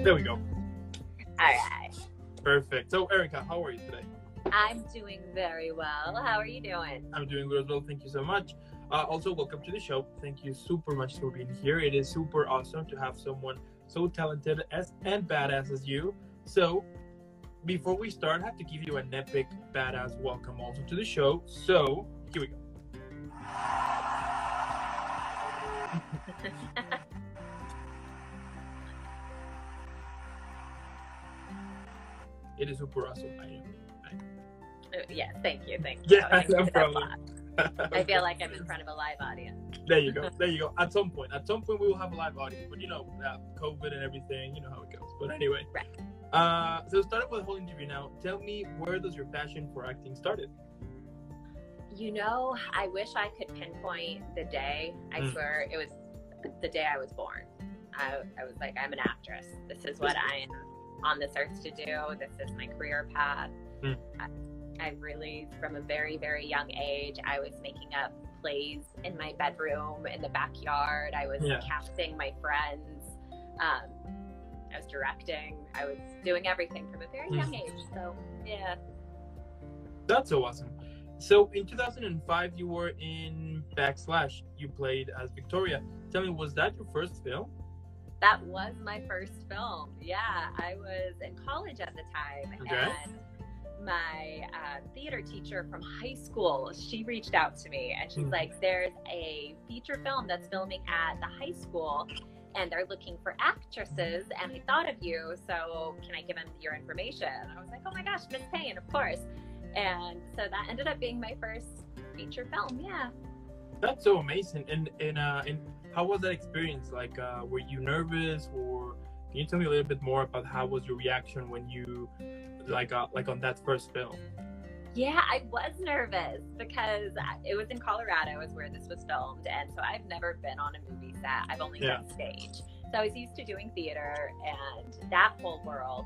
There we go. All right. Perfect. So, Erica, how are you today? I'm doing very well. How are you doing? I'm doing good as well. Thank you so much. Also, welcome to the show. Thank you super much for being here. It is super awesome to have someone so talented and badass as you. So, before we start, I have to give you an epic badass welcome also to the show. So, here we go. It is super awesome. I know. Yes, thank you. Yeah, no problem. I feel like I'm in front of a live audience. There you go. At some point we will have a live audience, but COVID and everything, you know how it goes. But anyway, right. So starting with the whole interview now, tell me, where does your passion for acting started? I wish I could pinpoint the day. I swear it was the day I was born. I was like, I'm an actress. This is what I am on this earth to do. This is my career path. I really, from a very, very young age, I was making up plays in my bedroom, in the backyard. I was casting my friends. I was directing. I was doing everything from a very young age. So, yeah. That's so awesome. So, in 2005, you were in Backslash. You played as Victoria. Tell me, was that your first film? That was my first film. Yeah, I was in college at the time. Okay. And my theater teacher from high school, she reached out to me and she's like, there's a feature film that's filming at the high school and they're looking for actresses and I thought of you, so can I give them your information? And I was like, oh my gosh, Miss Payne, of course. And so that ended up being my first feature film. Yeah. That's so amazing. And how was that experience? Like, were you nervous, or can you tell me a little bit more about how was your reaction when you like on that first film? Yeah, I was nervous because it was in Colorado is where this was filmed. And so I've never been on a movie set. I've only done stage. So I was used to doing theater and that whole world.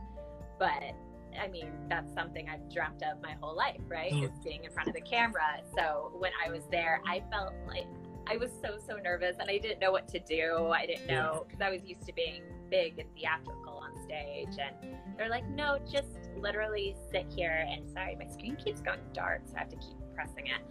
But I mean, that's something I've dreamt of my whole life, right? Is being in front of the camera. So when I was there, I felt like I was so nervous and I didn't know what to do. I didn't know, because I was used to being big and theatrical on stage. And they're like, no, just literally sit here. And sorry, my screen keeps going dark, so I have to keep pressing it.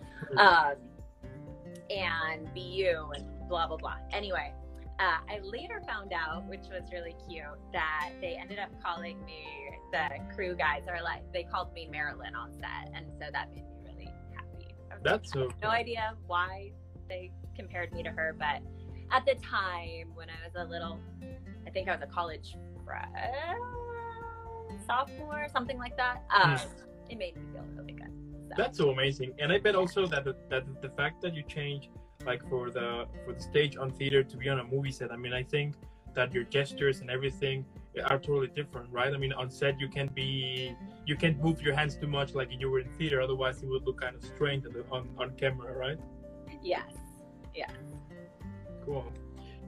And be you and blah, blah, blah. Anyway, I later found out, which was really cute, that they ended up calling me, the crew guys are like, they called me Marilyn on set. And so that made me really happy. That's so cool. No idea why they compared me to her, but at the time when I was a little, I think I was a college sophomore, something like that, it made me feel really good. So. That's so amazing. And I bet also that the fact that you change, like for the stage on theater to be on a movie set, I mean, I think that your gestures and everything are totally different, right? I mean, on set you can't move your hands too much like you were in theater, otherwise it would look kind of strange on camera, right? Yes. Yeah. Cool.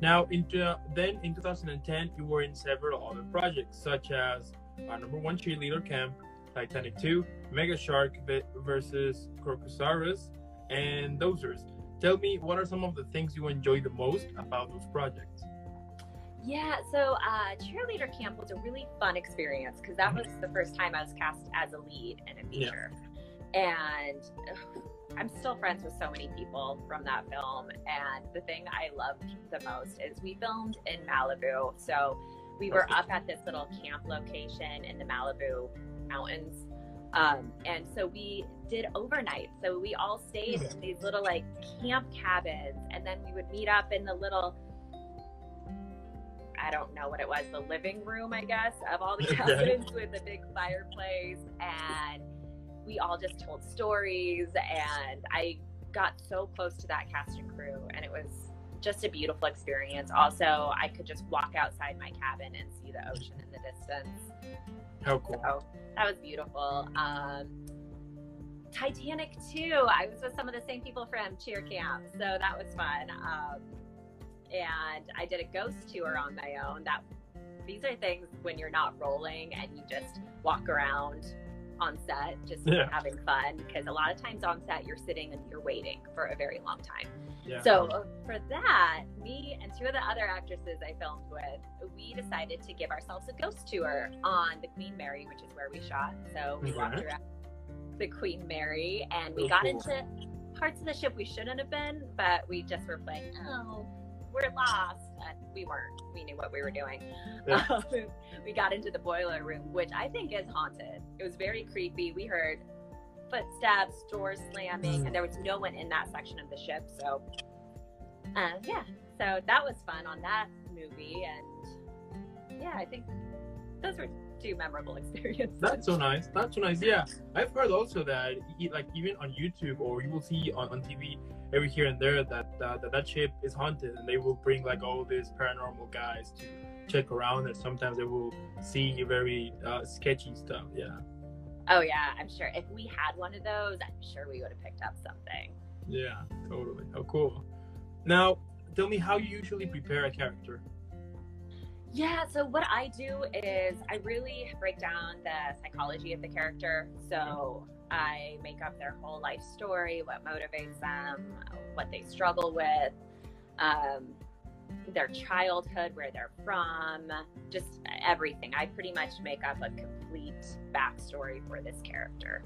Now, in 2010, you were in several other projects, such as number 1 Cheerleader Camp, Titanic 2, Mega Shark versus Crocosaurus, and Dozers. Tell me, what are some of the things you enjoy the most about those projects? Yeah, so Cheerleader Camp was a really fun experience because that was the first time I was cast as a lead in a feature. And I'm still friends with so many people from that film. And the thing I loved the most is we filmed in Malibu. So we were up at this little camp location in the Malibu mountains. And so we did overnight. So we all stayed in these little like camp cabins, and then we would meet up in the little, I don't know what it was, the living room, I guess, of all the cabins with a big fireplace. And we all just told stories, and I got so close to that cast and crew, and it was just a beautiful experience. Also, I could just walk outside my cabin and see the ocean in the distance. How cool. So that was beautiful. Titanic 2, I was with some of the same people from Cheer Camp, so that was fun. And I did a ghost tour on my own. These are things when you're not rolling and you just walk around on set, just having fun, because a lot of times on set you're sitting and you're waiting for a very long time. Yeah. So for that, me and two of the other actresses I filmed with, we decided to give ourselves a ghost tour on the Queen Mary, which is where we shot. So we walked around the Queen Mary, and we got into parts of the ship we shouldn't have been, but we just were playing, oh, we're lost. We weren't. We knew what we were doing. Yeah. We got into the boiler room, which I think is haunted. It was very creepy. We heard footsteps, doors slamming, and there was no one in that section of the ship. So, so that was fun on that movie. And I think those were two memorable experiences. That's so nice. Yeah, I've heard also that like even on YouTube, or you will see on TV every here and there, that ship is haunted, and they will bring like all these paranormal guys to check around, and sometimes they will see very sketchy stuff. Yeah. Oh yeah, I'm sure if we had one of those, I'm sure we would have picked up something. Yeah, totally. Oh, cool. Now, tell me how you usually prepare a character. Yeah, so what I do is I really break down the psychology of the character. So I make up their whole life story, what motivates them, what they struggle with, their childhood, where they're from, just everything. I pretty much make up a complete backstory for this character.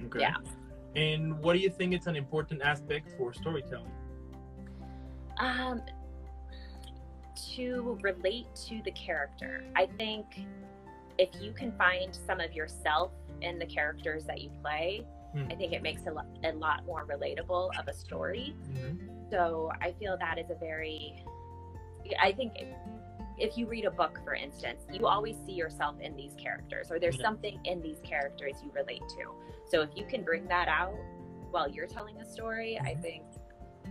Okay. Yeah. And what do you think is an important aspect for storytelling? To relate to the character. I think if you can find some of yourself in the characters that you play, I think it makes a lot more relatable of a story. So I feel that is I think if you read a book, for instance, you always see yourself in these characters, or there's something in these characters you relate to. So if you can bring that out while you're telling a story, I think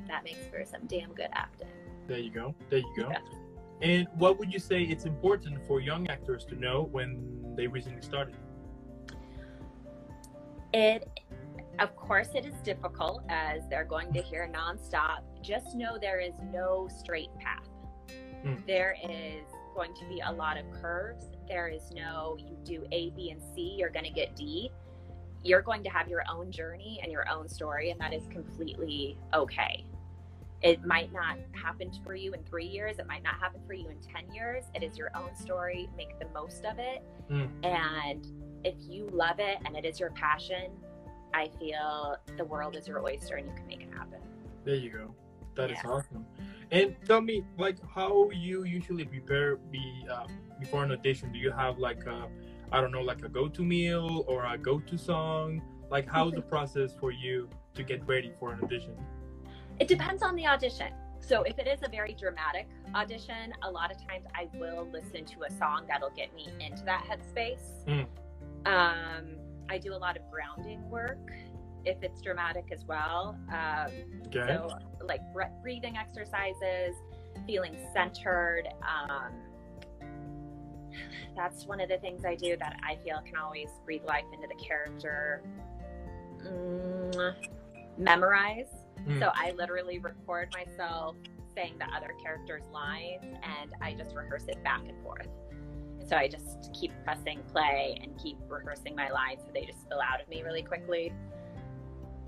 that makes for some damn good acting. There you go. Yeah. And what would you say it's important for young actors to know when they recently started? Of course, it is difficult, as they're going to hear nonstop. Just know there is no straight path. There is going to be a lot of curves. There is no, you do A, B, and C, you're going to get D. You're going to have your own journey and your own story, and that is completely okay. It might not happen for you in 3 years. It might not happen for you in 10 years. It is your own story. Make the most of it. And if you love it and it is your passion, I feel the world is your oyster and you can make it happen. There you go. That is awesome. And tell me, like, how you usually prepare before an audition? Do you have like a go-to meal or a go-to song? Like, how's the process for you to get ready for an audition? It depends on the audition. So if it is a very dramatic audition, a lot of times I will listen to a song that'll get me into that headspace. I do a lot of grounding work if it's dramatic as well. So like breathing exercises, feeling centered. That's one of the things I do that I feel can always breathe life into the character. Memorize. So I literally record myself saying the other character's lines, and I just rehearse it back and forth. So I just keep pressing play and keep rehearsing my lines so they just spill out of me really quickly.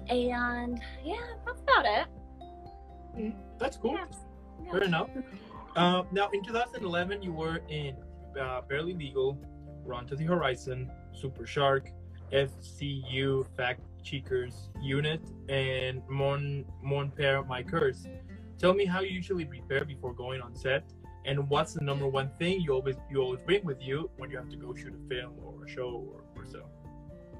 And that's about it. That's cool. Yeah. Fair enough. Now, in 2011, you were in Barely Legal, Run to the Horizon, Super Shark, FCU, Fact Checkers Unit, and Mon Père My Curse. Tell me how you usually prepare before going on set, and what's the number one thing you always bring with you when you have to go shoot a film or a show or so?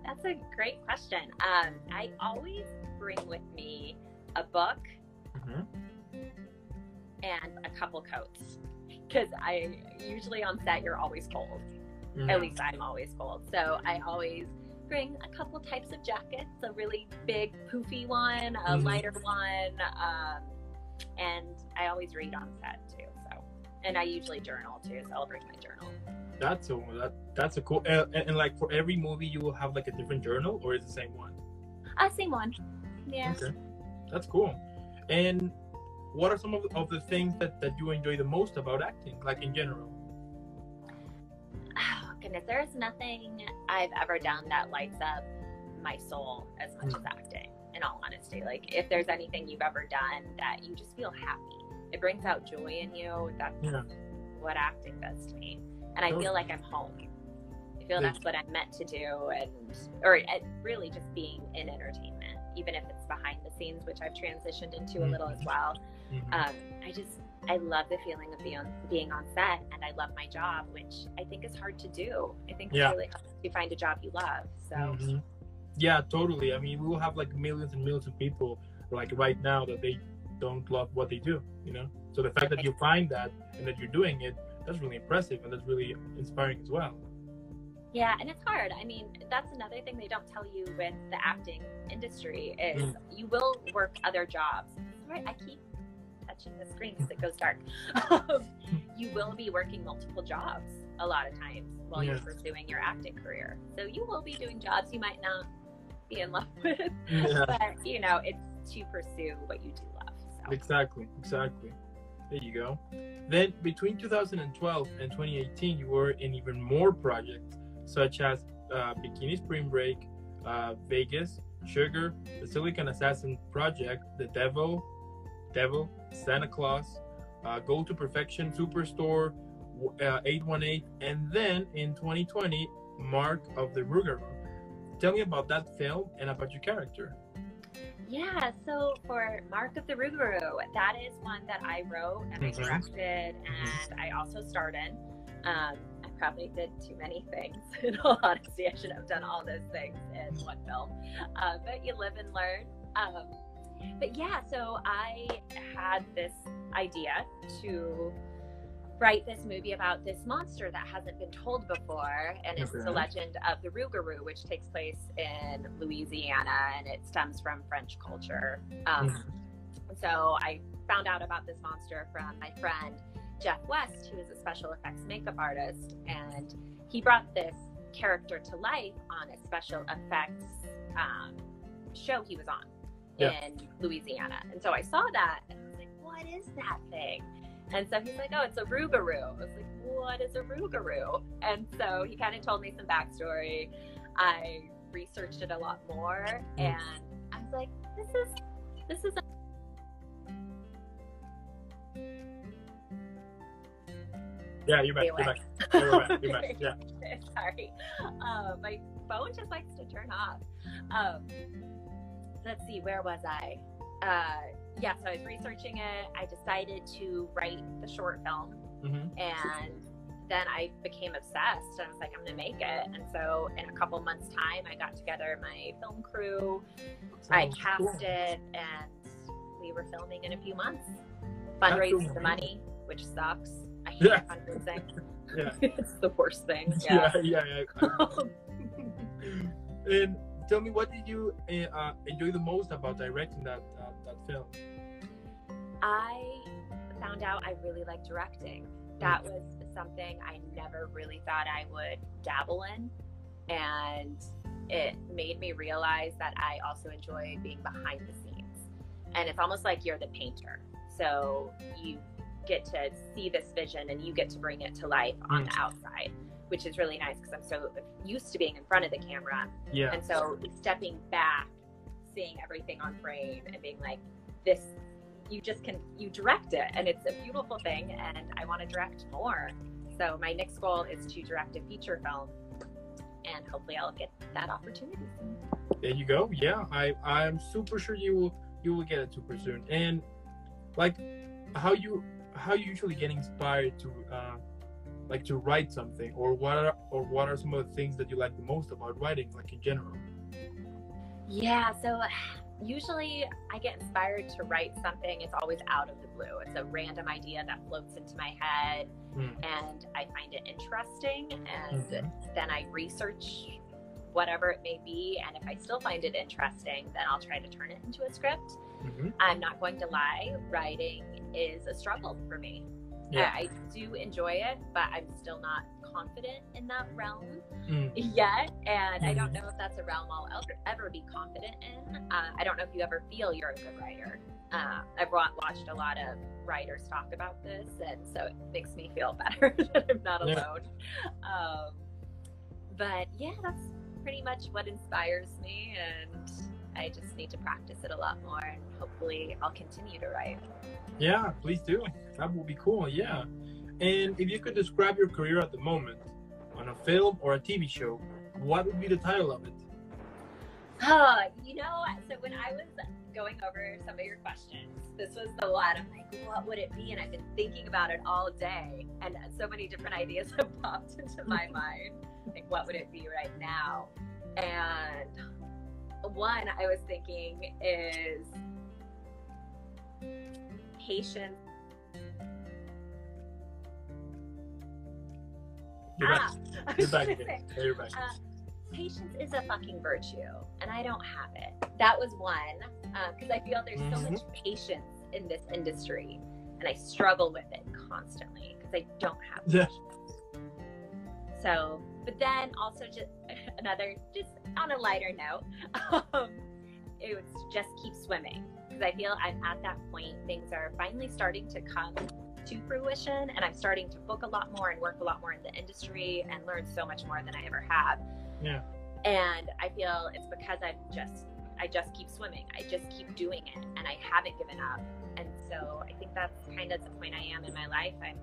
That's a great question. I always bring with me a book and a couple coats, because I usually on set you're always cold. At least I'm always cold, so I always bring a couple types of jackets, a really big poofy one, a lighter one, and I always read on set too. So, and I usually journal too, so I'll bring my journal. That's a cool. And like for every movie, you will have like a different journal, or is it the same one? Same one. Yeah. Okay, that's cool. And what are some of the things that you enjoy the most about acting, like in general? Oh goodness, there's nothing I've ever done that lights up my soul as much as acting, in all honesty. Like, if there's anything you've ever done that you just feel happy, it brings out joy in you, that's what acting does to me. And I feel like I'm home. I feel that's what I'm meant to do, or really just being in entertainment, even if it's behind the scenes, which I've transitioned into a little as well. I love the feeling of being on set, and I love my job, which I think is hard to do. I think it's really hard to find a job you love. So yeah, totally. I mean, we will have like millions and millions of people like right now that they don't love what they do, you know? So the fact that you find that and that you're doing it, that's really impressive, and that's really inspiring as well. Yeah, and it's hard. I mean, that's another thing they don't tell you with the acting industry is you will work other jobs. Right, I keep touching the screen because it goes dark. You will be working multiple jobs a lot of times while you're pursuing your acting career. So you will be doing jobs you might not be in love with, but you know, it's to pursue what you do love. So. Exactly. There you go. Then between 2012 and 2018, you were in even more projects, such as Bikini Spring Break, Vegas, Sugar, The Silicon Assassin Project, The Devil, Santa Claus, Go to Perfection, Superstore, 818, and then in 2020, Mark of the Rougue. Tell me about that film and about your character. Yeah, so for Mark of the Rougue, that is one that I wrote and I directed and I also starred in. I probably did too many things. In all honesty, I should have done all those things in one film. But you live and learn. But yeah, so I had this idea to write this movie about this monster that hasn't been told before, and it's the legend of the Rougue, which takes place in Louisiana, and it stems from French culture. So I found out about this monster from my friend Jeff West, who is a special effects makeup artist, and he brought this character to life on a special effects show he was on in Louisiana. And so I saw that and I was like, what is that thing? And so he's like, oh, it's a Rougue. I was like, what is a Rougue? And so he kind of told me some backstory. I researched it a lot more, and I was like, this is Yeah, you're back. You're back. Yeah. Sorry. My phone just likes to turn off. Let's see, where was I? Yeah, so I was researching it. I decided to write the short film, and then I became obsessed. I was like, I'm going to make it. And so in a couple months' time, I got together my film crew. I cast it, and we were filming in a few months. Fundraising the money, which sucks. I hate fundraising. It's the worst thing. Yeah. And tell me, what did you enjoy the most about directing that film? I found out I really like directing. That was something I never really thought I would dabble in, and it made me realize that I also enjoy being behind the scenes. And it's almost like you're the painter, so you get to see this vision and you get to bring it to life on the outside, which is really nice because I'm so used to being in front of the camera. And so stepping back, seeing everything on frame and being like, this, you direct it, and it's a beautiful thing, and I want to direct more. So my next goal is to direct a feature film, and hopefully I'll get that opportunity soon. There you go. Yeah, I'm super sure you will get it super soon. And like, how you usually get inspired to to write something, or what are some of the things that you like the most about writing, like in general? Yeah, so usually I get inspired to write something. It's always out of the blue. It's a random idea that floats into my head, and I find it interesting, and then I research whatever it may be, and if I still find it interesting, then I'll try to turn it into a script. I'm not going to lie, writing is a struggle for me. I do enjoy it, but I'm still not confident in that realm yet, and I don't know if that's a realm I'll ever be confident in. I don't know if you ever feel you're a good writer. I've watched a lot of writers talk about this, and so it makes me feel better that I'm not alone. But yeah, that's pretty much what inspires me, and I just need to practice it a lot more, and hopefully I'll continue to write. Yeah, please do. That would be cool. Yeah. And if you could describe your career at the moment on a film or a TV show, what would be the title of it? So when I was going over some of your questions, this was the one. I'm like, what would it be? And I've been thinking about it all day, and so many different ideas have popped into my mind. Like, what would it be right now? And one I was thinking is patience. You're back again. You're back. Patience is a fucking virtue, and I don't have it. That was one, because I feel there's so much patience in this industry, and I struggle with it constantly because I don't have patience. So, but then also just on a lighter note, it was just keep swimming, because I feel I'm at that point. Things are finally starting to come to fruition, and I'm starting to book a lot more and work a lot more in the industry and learn so much more than I ever have. Yeah. And I feel it's because I just keep swimming. I just keep doing it, and I haven't given up. And so I think that's kind of the point I am in my life. I'm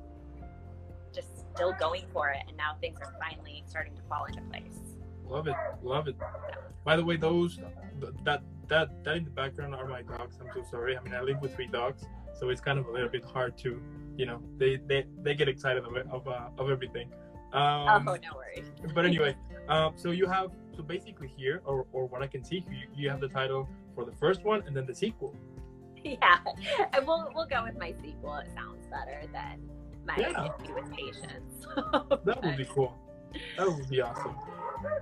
just still going for it, and now things are finally starting to fall into place. Love it. By the way, that in the background are my dogs. I'm so sorry. I mean, I live with 3 dogs, so it's kind of a little bit hard to, they get excited of everything. No worries. But anyway, so basically here, or what I can see, you have the title for the first one and then the sequel. Yeah, and we'll go with my sequel. It sounds better than my interview with patience. That would be cool. That would be awesome.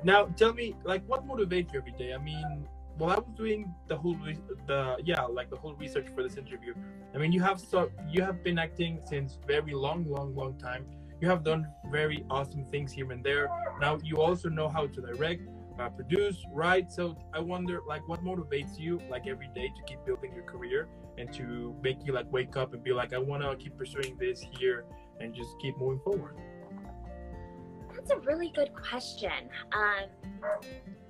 Now, tell me, like, what motivates you every day? I mean, while I was doing the whole research for this interview, I mean, you have been acting since very long time. You have done very awesome things here and there. Now you also know how to direct, produce, write. So I wonder, like, what motivates you, like, every day to keep building your career and to make you, like, wake up and be like, I want to keep pursuing this here and just keep moving forward? That's a really good question.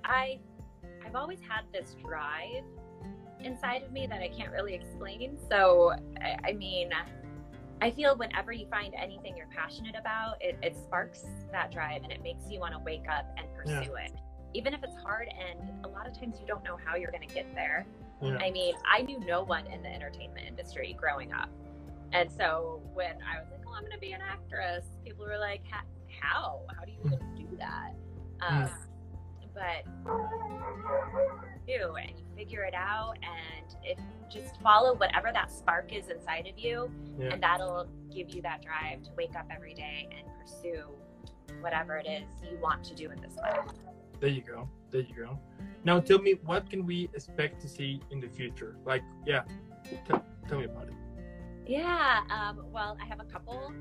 I've always had this drive inside of me that I can't really explain. So, I mean, I feel whenever you find anything you're passionate about, it sparks that drive, and it makes you want to wake up and pursue it. Even if it's hard, and a lot of times you don't know how you're going to get there. Yeah. I mean, I knew no one in the entertainment industry growing up. And so when I was like, oh, I'm going to be an actress, people were like, how? How do you even do that? But you figure it out, and if just follow whatever that spark is inside of you, and that'll give you that drive to wake up every day and pursue whatever it is you want to do in this life. There you go. Now tell me, what can we expect to see in the future? Like, tell me about it. Well, I have a couple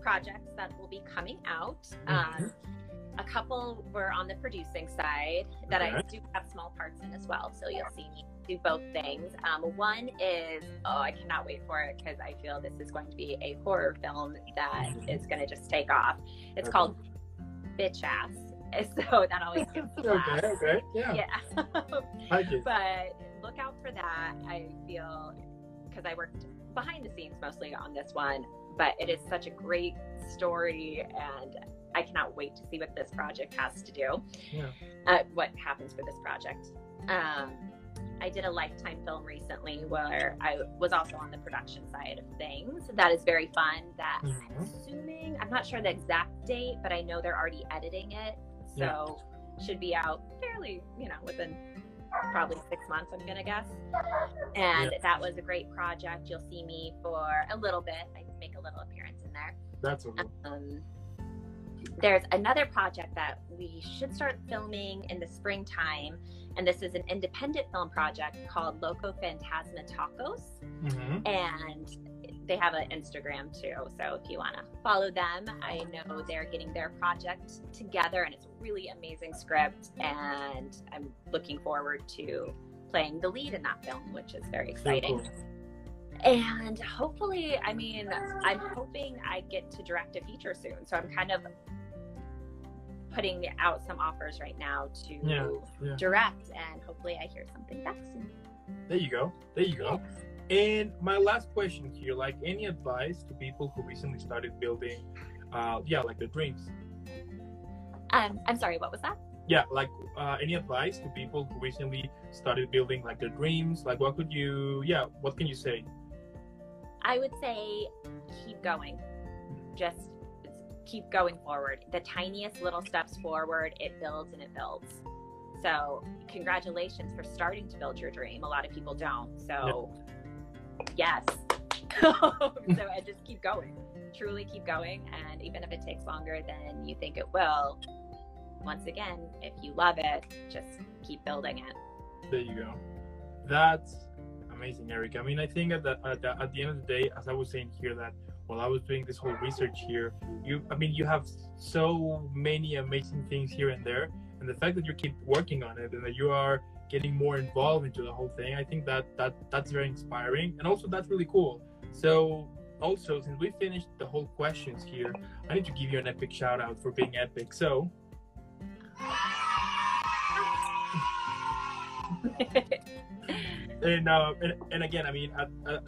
projects that will be coming out. A couple were on the producing side that I do have small parts in as well, so you'll see me do both things. One is, I cannot wait for it, because I feel this is going to be a horror film that is going to just take off. It's called Bitch Ass, so that always gives the blast. Okay, yeah. But look out for that. I feel, because I worked behind the scenes mostly on this one, but it is such a great story, and I cannot wait to see what this project has to do. What happens for this project. I did a Lifetime film recently where I was also on the production side of things. That is very fun. That I'm not sure the exact date, but I know they're already editing it. So should be out fairly, within probably 6 months, I'm going to guess. And that was a great project. You'll see me for a little bit. I make a little appearance in there. That's okay. There's another project that we should start filming in the springtime, and this is an independent film project called Loco Fantasma Tacos, and they have an Instagram too, so if you want to follow them, I know they're getting their project together, and it's a really amazing script, and I'm looking forward to playing the lead in that film, which is very exciting. So cool. And hopefully, I'm hoping I get to direct a feature soon. So I'm kind of putting out some offers right now to direct, and hopefully I hear something back soon. There you go. And my last question here, like any advice to people who recently started building, like their dreams? I'm sorry, what was that? Yeah, like any advice to people who recently started building like their dreams? Like what can you say? I would say keep going. Just keep going forward. The tiniest little steps forward, it builds and it builds. So congratulations for starting to build your dream. A lot of people don't. So yes. So I just keep going. Truly keep going. And even if it takes longer than you think it will, once again, if you love it, just keep building it. There you go. That's amazing, Erica. I mean, I think at the end of the day, as I was saying here, that while I was doing this whole research here, you have so many amazing things here and there, and the fact that you keep working on it and that you are getting more involved into the whole thing, I think that's very inspiring, and also that's really cool. So also, since we finished the whole questions here, I need to give you an epic shout out for being epic. So and again, I mean, at the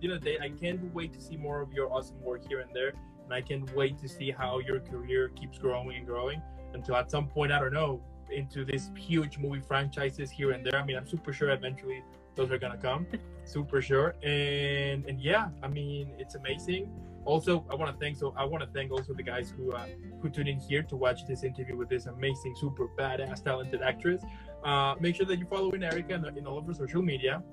end of the day, I can't wait to see more of your awesome work here and there, and I can't wait to see how your career keeps growing and growing until at some point, I don't know, into these huge movie franchises here and there. I mean, I'm super sure eventually those are gonna come, super sure. And yeah, I mean, it's amazing. Also, I want to thank also the guys who tuned in here to watch this interview with this amazing, super badass, talented actress. Make sure that you're following Erica in all of her social media.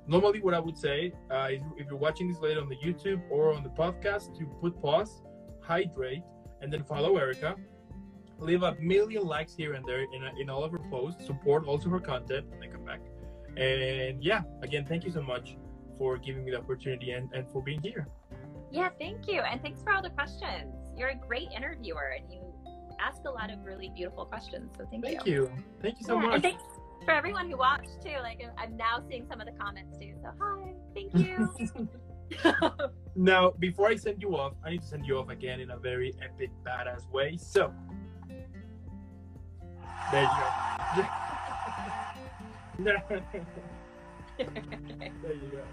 Normally, what I would say is if you're watching this later on the YouTube or on the podcast, to put pause, hydrate, and then follow Erica. Leave a million likes here and there in all of her posts. Support also her content, and then come back. And yeah, again, thank you so much for giving me the opportunity and for being here. Yeah, thank you. And thanks for all the questions. You're a great interviewer, and you ask a lot of really beautiful questions. So thank you. Thank you so much. And thanks for everyone who watched too. Like, I'm now seeing some of the comments too. So hi, thank you. Now, before I send you off, I need to send you off again in a very epic, badass way. So there you go. There you go.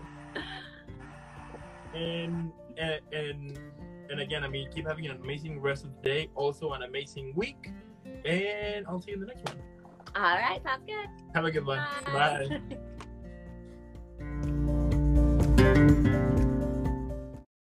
And again, I mean, keep having an amazing rest of the day, also an amazing week, and I'll see you in the next one. All right, sounds good. Have a good one. Bye. Bye.